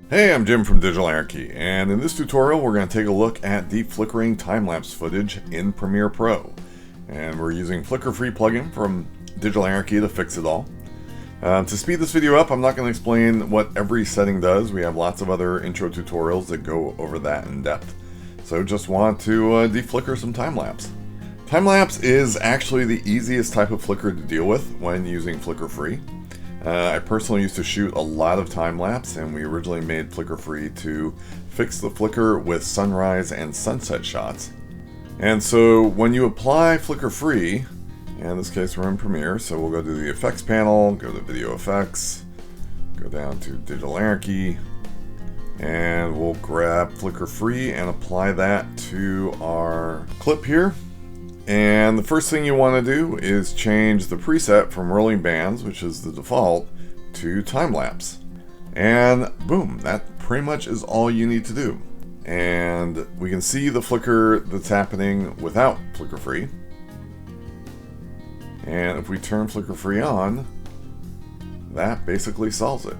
Hey, I'm Jim from Digital Anarchy, and in this tutorial we're going to take a look at deflickering time-lapse footage in Premiere Pro. And we're using Flicker-free plugin from Digital Anarchy to fix it all. To speed this video up, I'm not going to explain what every setting does. We have lots of other intro tutorials that go over that in depth. So just want to deflicker some time-lapse. Time-lapse is actually the easiest type of flicker to deal with when using Flicker-free. I personally used to shoot a lot of time-lapse, and we originally made Flicker-free to fix the flicker with sunrise and sunset shots. And so when you apply Flicker-free, in this case we're in Premiere, so we'll go to the Effects panel, go to Video Effects, go down to Digital Anarchy, and we'll grab Flicker-free and apply that to our clip here. And the first thing you want to do is change the preset from rolling bands, which is the default, to time-lapse. And boom, that pretty much is all you need to do. And we can see the flicker that's happening without Flicker-free. And if we turn Flicker-free on, that basically solves it.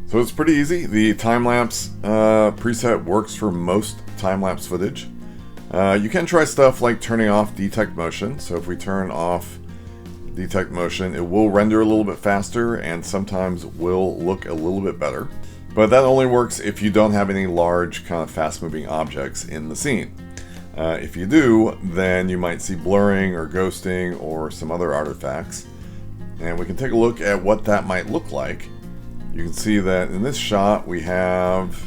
So it's pretty easy. The time-lapse preset works for most time-lapse footage. You can try stuff like turning off detect motion. So if we turn off detect motion, it will render a little bit faster and sometimes will look a little bit better. But that only works if you don't have any large kind of fast moving objects in the scene. If you do, then you might see blurring or ghosting or some other artifacts. And we can take a look at what that might look like. You can see that in this shot we have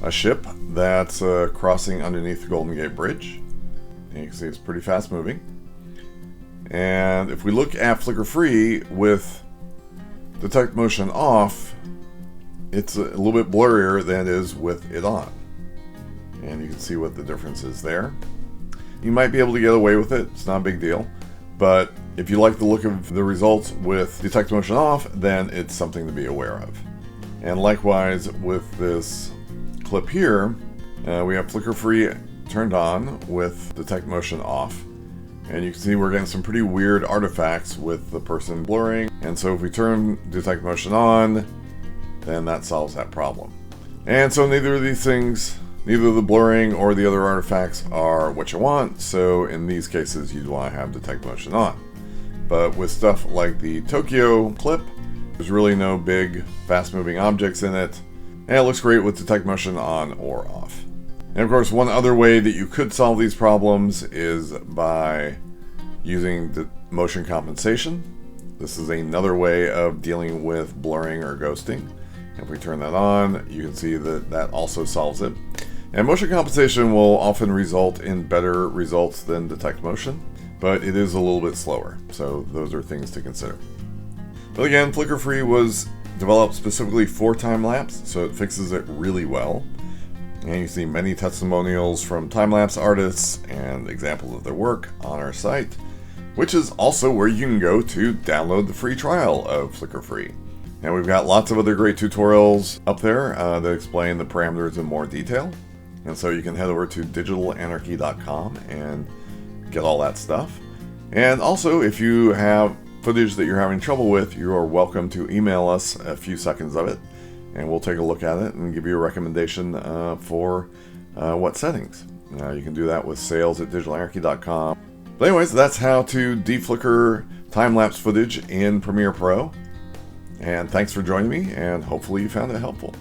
a ship that's crossing underneath the Golden Gate Bridge. And you can see it's pretty fast moving. And if we look at Flicker-free with detect motion off, it's a little bit blurrier than it is with it on. And you can see what the difference is there. You might be able to get away with it, it's not a big deal. But if you like the look of the results with detect motion off, then it's something to be aware of. And likewise with this clip here, we have Flicker-free turned on with detect motion off, and you can see we're getting some pretty weird artifacts with the person blurring. And so if we turn detect motion on, then that solves that problem. And so neither of these things, neither the blurring or the other artifacts are what you want, so in these cases you'd want to have detect motion on. But with stuff like the Tokyo clip, there's really no big fast moving objects in it, and it looks great with detect motion on or off. And of course, one other way that you could solve these problems is by using the motion compensation. This is another way of dealing with blurring or ghosting. If we turn that on, you can see that that also solves it. And motion compensation will often result in better results than detect motion, but it is a little bit slower. So those are things to consider. But again, Flicker-free was developed specifically for time-lapse, so it fixes it really well. And you see many testimonials from time-lapse artists and examples of their work on our site, which is also where you can go to download the free trial of Flicker-free. And we've got lots of other great tutorials up there that explain the parameters in more detail. And so you can head over to digitalanarchy.com and get all that stuff. And also, if you have footage that you're having trouble with, you are welcome to email us a few seconds of it, and we'll take a look at it and give you a recommendation for what settings. You can do that with sales@digitalanarchy.com. But anyways, that's how to deflicker time-lapse footage in Premiere Pro. And thanks for joining me, and hopefully you found it helpful.